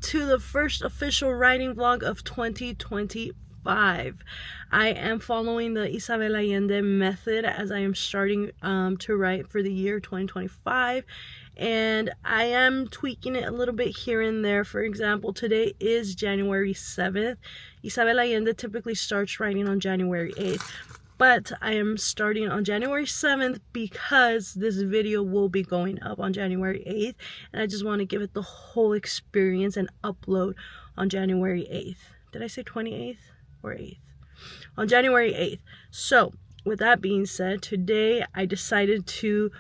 to the first official writing vlog of 2025. I am following the Isabel Allende method as I am starting to write for the year 2025, and I am tweaking it a little bit here and there. For example, today is January 7th. Isabel Allende typically starts writing on January 8th. But I am starting on January 7th because this video will be going up on January 8th. And I just want to give it the whole experience and upload on January 8th. Did I say 28th or 8th? On January 8th. So, with that being said, today I decided to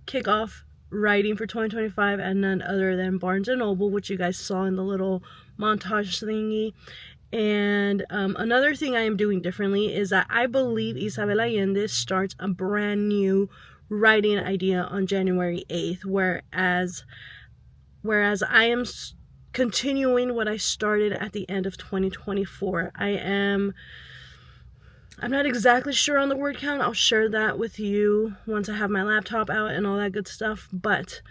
kick off writing for 2025 and none other than Barnes & Noble, which you guys saw in the little montage thingy. And another thing I am doing differently is that I believe Isabel Allende starts a brand new writing idea on January 8th, whereas I am continuing what I started at the end of 2024. I'm not exactly sure on the word count. I'll share that with you once I have my laptop out and all that good stuff, but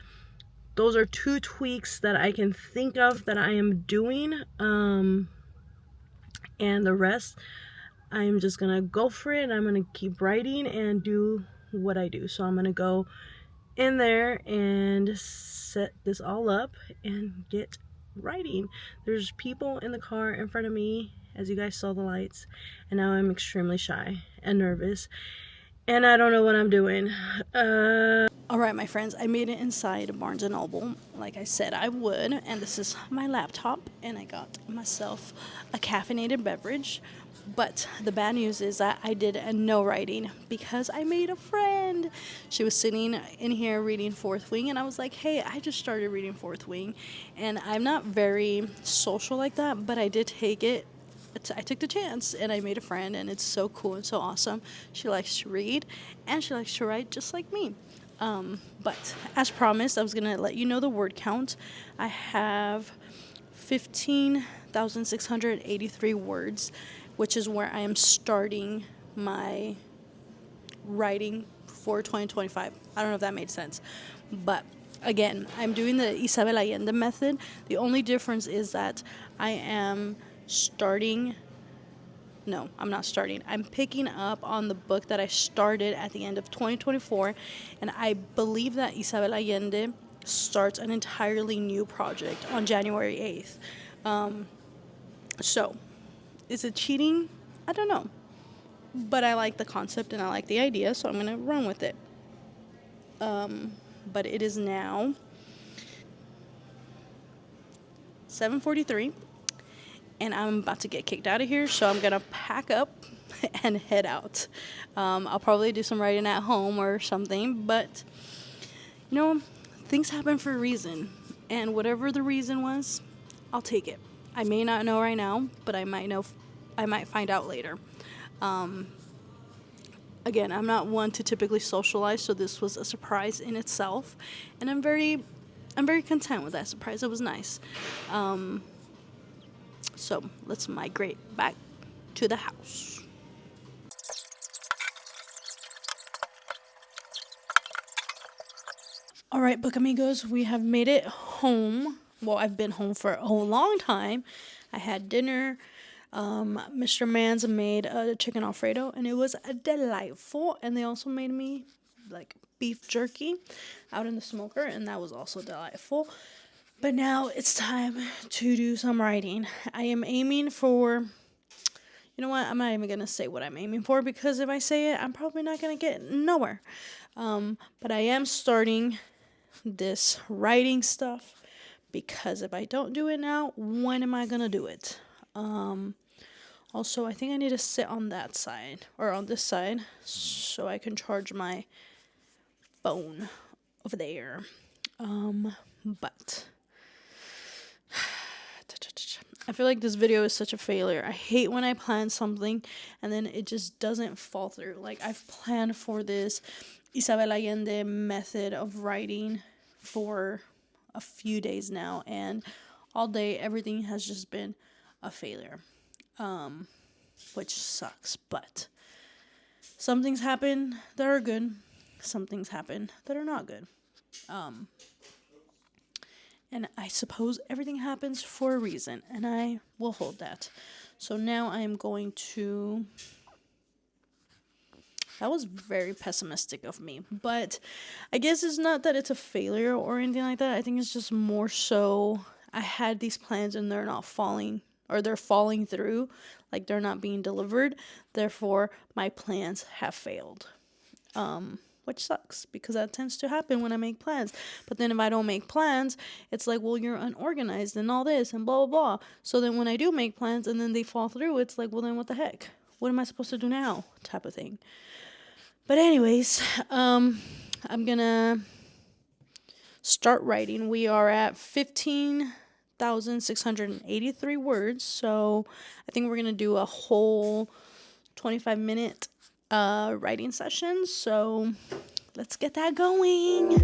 those are two tweaks that I can think of that I am doing. And the rest, I'm just gonna go for it. I'm gonna keep writing and do what I do. So I'm gonna go in there and set this all up and get writing. There's people in the car in front of me, as you guys saw the lights, and now I'm extremely shy and nervous, and I don't know what I'm doing. Alright, my friends, I made it inside Barnes & Noble, like I said I would, and this is my laptop, and I got myself a caffeinated beverage, but the bad news is that I did no writing because I made a friend. She was sitting in here reading Fourth Wing, and I was like, hey, I just started reading Fourth Wing, and I'm not very social like that, but I did take it. I took the chance and I made a friend, and it's so cool and so awesome. She likes to read and she likes to write just like me. But as promised, I was going to let you know the word count. I have 15,683 words, which is where I am starting my writing for 2025. I don't know if that made sense. But again, I'm doing the Isabel Allende method. The only difference is that I am I'm picking up on the book that I started at the end of 2024, and I believe that Isabel Allende starts an entirely new project on January 8th. So, is it cheating? I don't know. But I like the concept and I like the idea, so I'm going to run with it. But it is now 7:43. And I'm about to get kicked out of here, so I'm going to pack up and head out. I'll probably do some writing at home or something, but, things happen for a reason. And whatever the reason was, I'll take it. I may not know right now, but I might find out later. Again, I'm not one to typically socialize, so this was a surprise in itself. And I'm very content with that surprise. It was nice. So let's migrate back to the house. All right, book amigos, we have made it home. Well, I've been home for a long time. I had dinner. Mr. Mans made a chicken Alfredo, and it was delightful. And they also made me beef jerky out in the smoker, and that was also delightful. But now it's time to do some writing. I am aiming for, I'm not even going to say what I'm aiming for, because if I say it, I'm probably not going to get nowhere. But I am starting this writing stuff, because if I don't do it now, when am I going to do it? Also, I think I need to sit on that side, or on this side, so I can charge my phone over there. But I feel like this video is such a failure. I hate when I plan something and then it just doesn't fall through. I've planned for this Isabel Allende method of writing for a few days now, and all day everything has just been a failure, which sucks. But some things happen that are good, some things happen that are not good. And I suppose everything happens for a reason, and I will hold that. So now I am going to... That was very pessimistic of me, but I guess it's not that it's a failure or anything like that. I think it's just more so I had these plans and they're not falling, or they're falling through, like they're not being delivered. Therefore, my plans have failed. Which sucks because that tends to happen when I make plans. But then if I don't make plans, it's like, well, you're unorganized and all this and blah, blah, blah. So then when I do make plans and then they fall through, it's like, well, then what the heck? What am I supposed to do now? Type of thing. But anyways, I'm gonna start writing. We are at 15,683 words. So I think we're gonna do a whole 25-minute writing session. So let's get that going.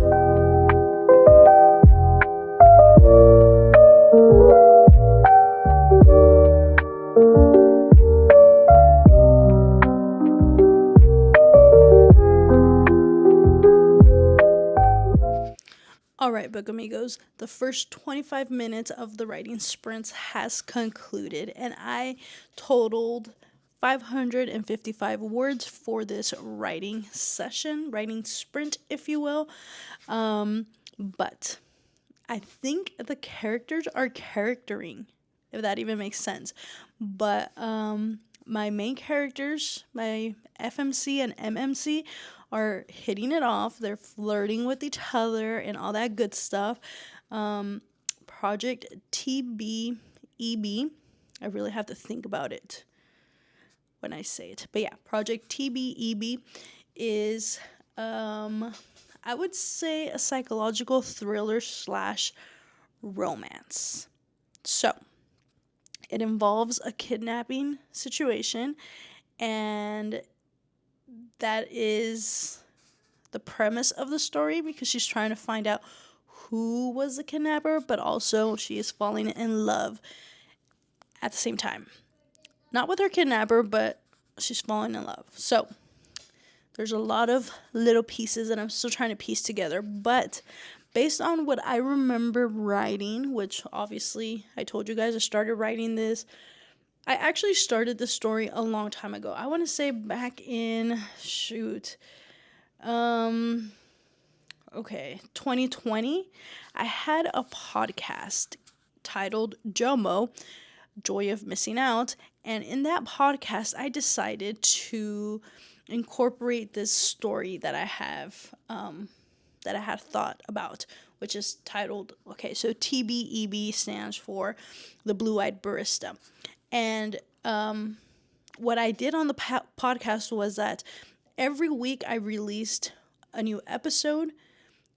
Alright, book amigos, the first 25 minutes of the writing sprints has concluded, and I totaled 555 words for this writing session, writing sprint, if you will. But I think the characters are charactering, if that even makes sense. But my main characters, my FMC and MMC, are hitting it off. They're flirting with each other and all that good stuff. Project TBEB, I really have to think about it when I say it. But yeah, Project TBEB is, I would say, a psychological thriller / romance. So, it involves a kidnapping situation, and that is the premise of the story, because she's trying to find out who was the kidnapper, but also she is falling in love at the same time. Not with her kidnapper, but she's falling in love. So there's a lot of little pieces that I'm still trying to piece together, but based on what I remember writing, which obviously I told you guys I started writing this, I actually started the story a long time ago. I want to say back in, 2020. I had a podcast titled JOMO, Joy of Missing Out. And in that podcast, I decided to incorporate this story that I have, that I had thought about, which is titled, so TBEB stands for The Blue-Eyed Barista. And what I did on the podcast was that every week I released a new episode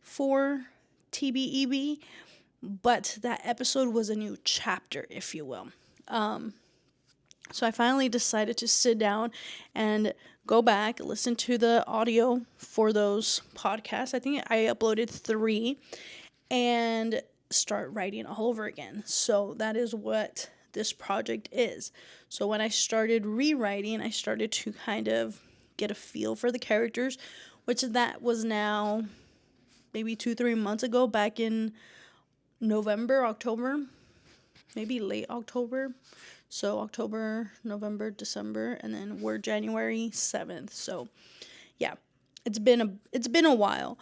for TBEB, but that episode was a new chapter, if you will. So I finally decided to sit down and go back, listen to the audio for those podcasts. I think I uploaded 3, and start writing all over again. So that is what this project is. So when I started rewriting, I started to kind of get a feel for the characters, which that was now maybe 2-3 months ago, back in November, October, maybe late October. So October, November, December, and then we're January 7th. So yeah, it's been a while.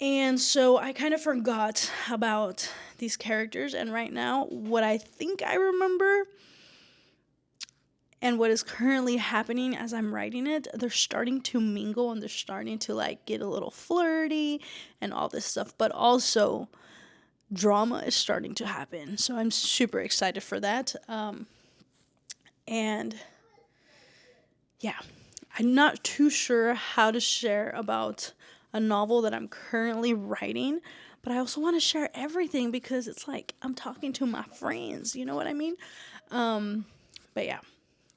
And so I kind of forgot about these characters, and right now, what I think I remember and what is currently happening as I'm writing it, they're starting to mingle and they're starting to like get a little flirty and all this stuff, but also drama is starting to happen. So I'm super excited for that. And yeah, I'm not too sure how to share about a novel that I'm currently writing, but I also want to share everything because it's like I'm talking to my friends, you know what I mean? But yeah,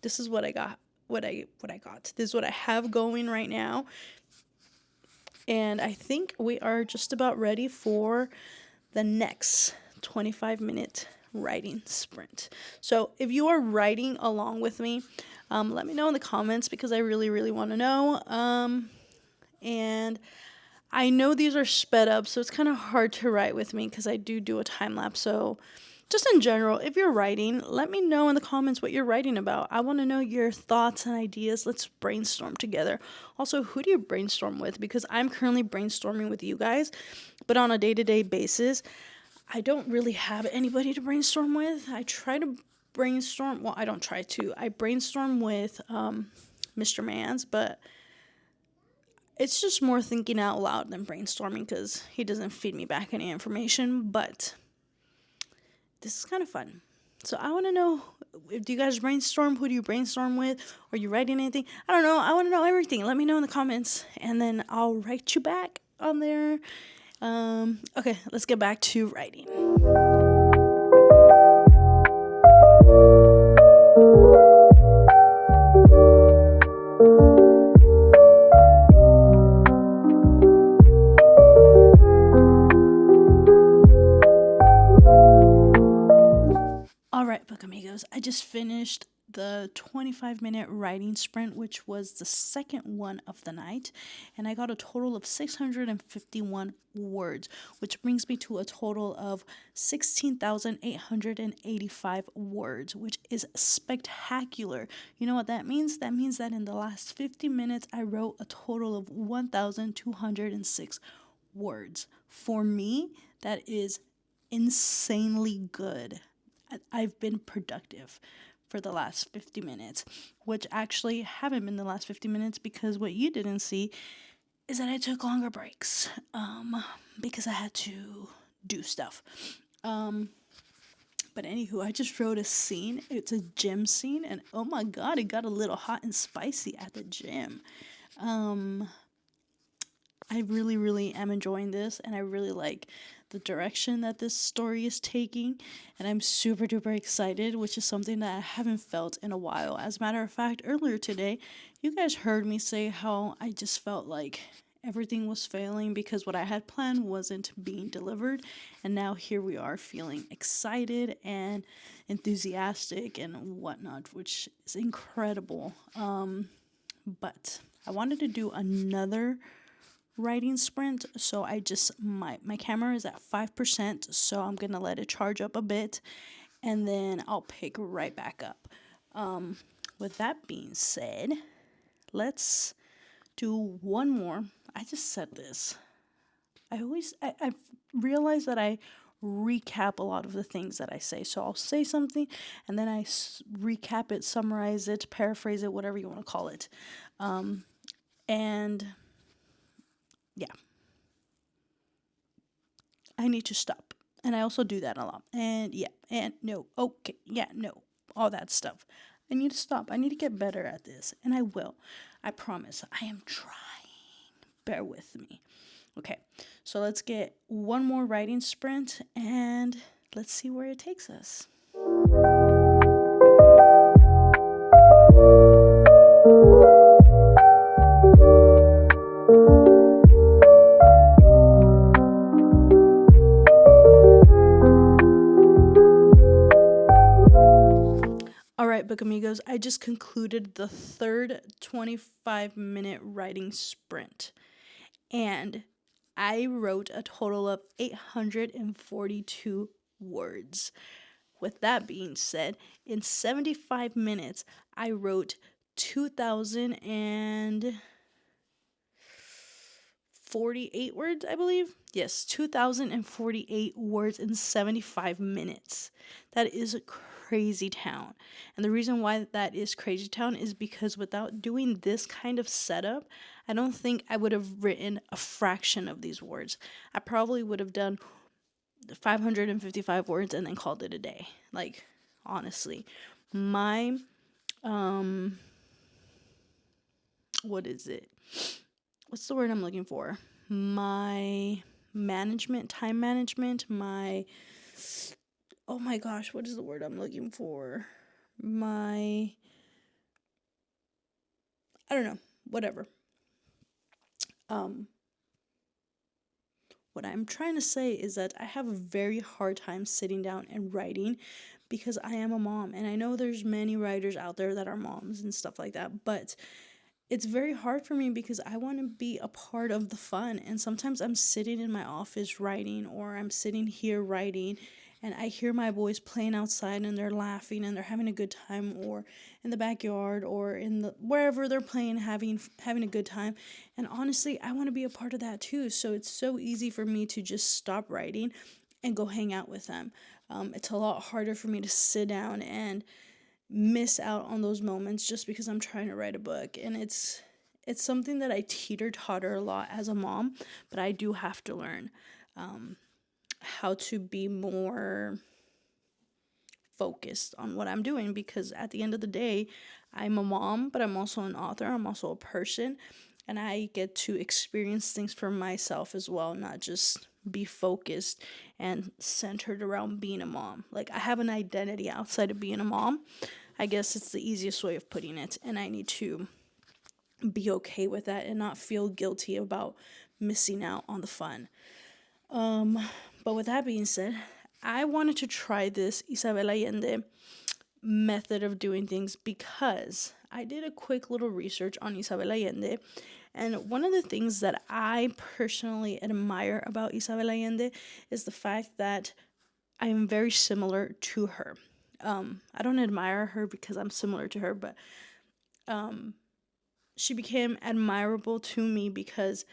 this is what I got, what I got. This is what I have going right now. And I think we are just about ready for the next 25-minute writing sprint. So if you are writing along with me, let me know in the comments because I really, really want to know. And I know these are sped up, so it's kind of hard to write with me because I do a time lapse. So just in general, if you're writing, let me know in the comments what you're writing about. I want to know your thoughts and ideas. Let's brainstorm together. Also, who do you brainstorm with? Because I'm currently brainstorming with you guys, but on a day-to-day basis, I don't really have anybody to brainstorm with. I try to brainstorm. Well, I don't try to. I brainstorm with Mr. Mans, but it's just more thinking out loud than brainstorming because he doesn't feed me back any information. But this is kind of fun. So I want to know, do you guys brainstorm? Who do you brainstorm with? Are you writing anything? I don't know. I want to know everything. Let me know in the comments, and then I'll write you back on there. Okay, let's get back to writing. All right, book amigos, I just finished the 25-minute writing sprint, which was the second one of the night, and I got a total of 651 words, which brings me to a total of 16,885 words, which is spectacular. You know what that means? That means that in the last 50 minutes, I wrote a total of 1,206 words. For me, that is insanely good. I've been productive for the last 50 minutes, which actually haven't been the last 50 minutes because what you didn't see is that I took longer breaks because I had to do stuff. But anywho, I just wrote a scene. It's a gym scene, and oh my god, it got a little hot and spicy at the gym. I really am enjoying this, and I really like the direction that this story is taking, and I'm super duper excited, which is something that I haven't felt in a while. As a matter of fact, earlier today, you guys heard me say how I just felt like everything was failing because what I had planned wasn't being delivered, and now here we are feeling excited and enthusiastic and whatnot, which is incredible. But I wanted to do another writing sprint, so I just my camera is at 5%, so I'm gonna let it charge up a bit, and then I'll pick right back up. With that being said, let's do one more. I just said this. I've realized that I recap a lot of the things that I say. So I'll say something and then I recap it, summarize it, paraphrase it, whatever you want to call it. And yeah, I need to stop. And I also do that a lot. And yeah, and no, okay, yeah, no, all that stuff. I need to stop. I need to get better at this. And I will. I promise. I am trying. Bear with me. Okay, so let's get one more writing sprint and let's see where it takes us. Alright, book amigos, I just concluded the third 25-minute writing sprint, and I wrote a total of 842 words. With that being said, in 75 minutes, I wrote 2,048 words, I believe. Yes, 2,048 words in 75 minutes. That is crazy town. And the reason why that is crazy town is because without doing this kind of setup, I don't think I would have written a fraction of these words. I probably would have done 555 words and then called it a day. Like, honestly, my what is it? What's the word I'm looking for? My time management, oh my gosh, what is the word I'm looking for? I don't know, whatever. What I'm trying to say is that I have a very hard time sitting down and writing because I am a mom, and I know there's many writers out there that are moms and stuff like that, but it's very hard for me because I want to be a part of the fun. And sometimes I'm sitting in my office writing, or I'm sitting here writing, and I hear my boys playing outside and they're laughing and they're having a good time, or in the backyard or in the wherever they're playing, having a good time. And honestly, I want to be a part of that too. So it's so easy for me to just stop writing and go hang out with them. It's a lot harder for me to sit down and miss out on those moments just because I'm trying to write a book. And it's something that I teeter-totter a lot as a mom, but I do have to learn how to be more focused on what I'm doing, because at the end of the day, I'm a mom, but I'm also an author, I'm also a person, and I get to experience things for myself as well, not just be focused and centered around being a mom. Like, I have an identity outside of being a mom. I guess it's the easiest way of putting it, and I need to be okay with that and not feel guilty about missing out on the fun. But with that being said, I wanted to try this Isabel Allende method of doing things because I did a quick little research on Isabel Allende. And one of the things that I personally admire about Isabel Allende is the fact that I am very similar to her. I don't admire her because I'm similar to her, but she became admirable to me because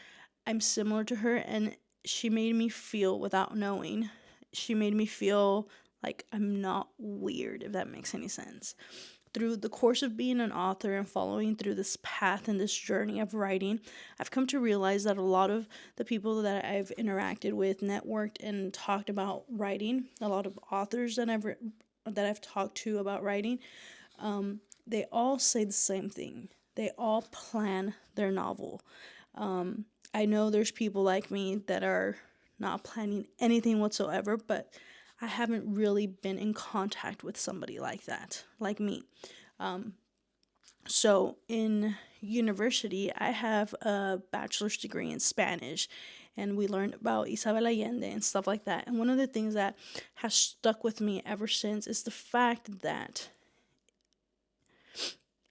I'm similar to her, and she made me feel, without knowing, she made me feel like I'm not weird, if that makes any sense. Through the course of being an author and following through this path and this journey of writing, I've come to realize that a lot of the people that I've interacted with, networked, and talked about writing, a lot of authors that I've talked to about writing, they all say the same thing. They all plan their novel. I know there's people like me that are not planning anything whatsoever, but I haven't really been in contact with somebody like that, like me. So in university, I have a bachelor's degree in Spanish, and we learned about Isabel Allende and stuff like that. And one of the things that has stuck with me ever since is the fact that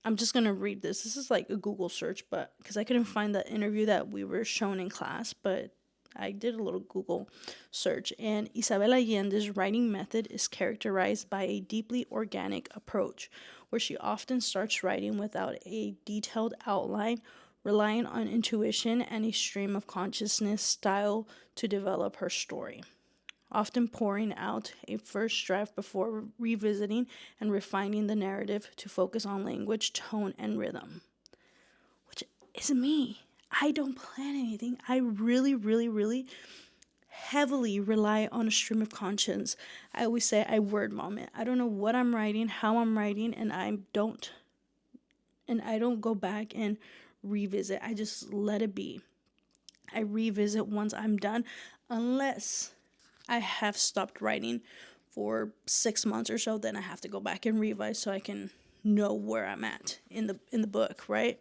I'm just going to read this. This is like a Google search, but because I couldn't find the interview that we were shown in class, but I did a little Google search. And Isabel Allende's writing method is characterized by a deeply organic approach, where she often starts writing without a detailed outline, relying on intuition and a stream of consciousness style to develop her story, often pouring out a first draft before revisiting and refining the narrative to focus on language, tone, and rhythm. Which is me. I don't plan anything. I really, really, really heavily rely on a stream of conscience. I always say I word vomit. I don't know what I'm writing, how I'm writing, and I don't go back and revisit. I just let it be. I revisit once I'm done, unless I have stopped writing for 6 months or so, then I have to go back and revise so I can know where I'm at in the book, right?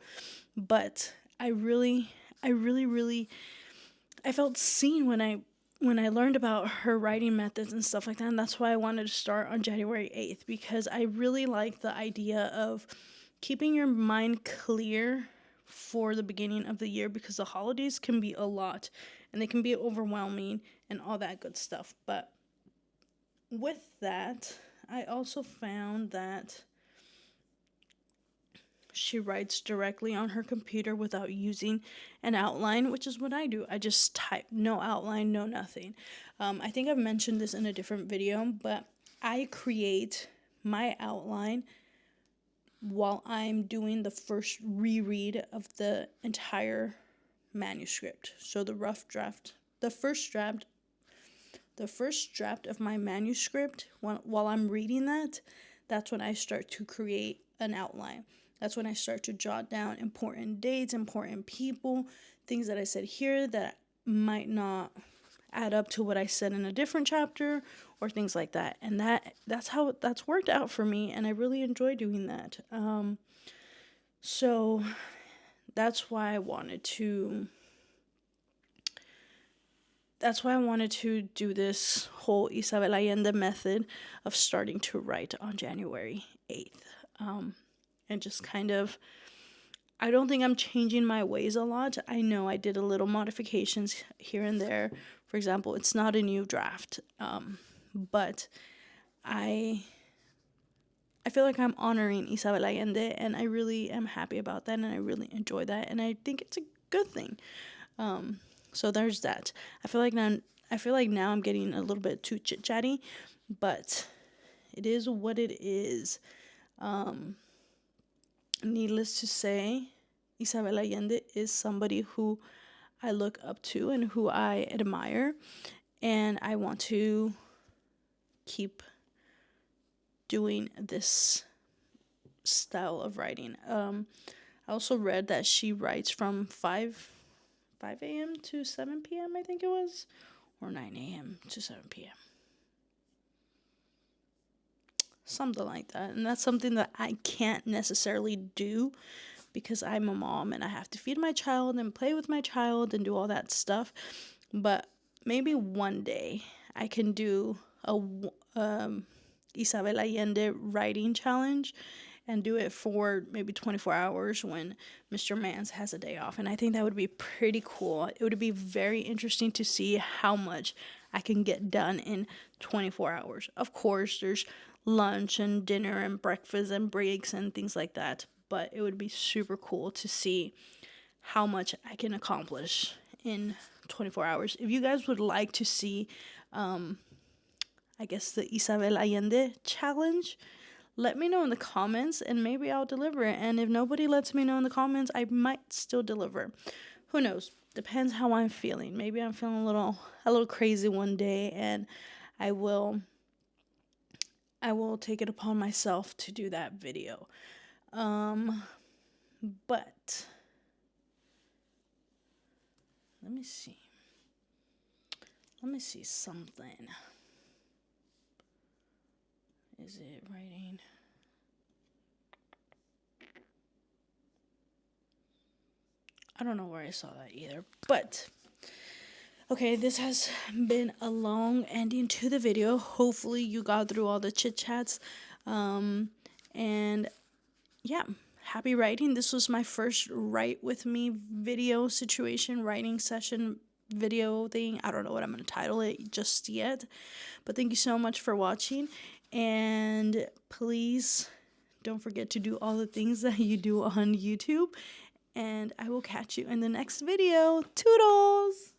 But I really I felt seen when I learned about her writing methods and stuff like that. And that's why I wanted to start on January 8th, because I really like the idea of keeping your mind clear for the beginning of the year, because the holidays can be a lot and they can be overwhelming and all that good stuff. But with that, I also found that she writes directly on her computer without using an outline, which is what I do. I just type, no outline, no nothing. I think I've mentioned this in a different video, but I create my outline while I'm doing the first reread of the entire manuscript. So the first draft of my manuscript, while I'm reading that, that's when I start to create an outline. That's when I start to jot down important dates, important people, things that I said here that might not add up to what I said in a different chapter, or things like that. And that's how that's worked out for me, and I really enjoy doing that. So that's why I wanted to do this whole Isabel Allende method of starting to write on January 8th. And just kind of, I don't think I'm changing my ways a lot. I know I did a little modifications here and there. For example, it's not a new draft, but I feel like I'm honoring Isabel Allende, and I really am happy about that, and I really enjoy that, and I think it's a good thing. So there's that. I feel like now I'm getting a little bit too chit chatty, but it is what it is. Needless to say, Isabel Allende is somebody who I look up to and who I admire, and I want to keep doing this style of writing. I also read that she writes from 5 a.m. to 7 p.m., I think it was, or 9 a.m. to 7 p.m. Something like that. And that's something that I can't necessarily do because I'm a mom and I have to feed my child and play with my child and do all that stuff. But maybe one day I can do a Isabel Allende writing challenge and do it for maybe 24 hours when Mr. Mans has a day off. And I think that would be pretty cool. It would be very interesting to see how much I can get done in 24 hours. Of course, there's lunch and dinner and breakfast and breaks and things like that. But it would be super cool to see how much I can accomplish in 24 hours. If you guys would like to see, I guess, the Isabel Allende challenge, let me know in the comments and maybe I'll deliver it. And if nobody lets me know in the comments, I might still deliver. Who knows? Depends how I'm feeling. Maybe I'm feeling a little crazy one day, and I will take it upon myself to do that video. But let me see something. Is it writing? I don't know where I saw that either, but okay, this has been a long ending to the video. Hopefully you got through all the chit chats, and yeah, happy writing. This was my first write with me video situation, writing session video thing. I don't know what I'm going to title it just yet, but thank you so much for watching, and please don't forget to do all the things that you do on YouTube, and I will catch you in the next video. Toodles!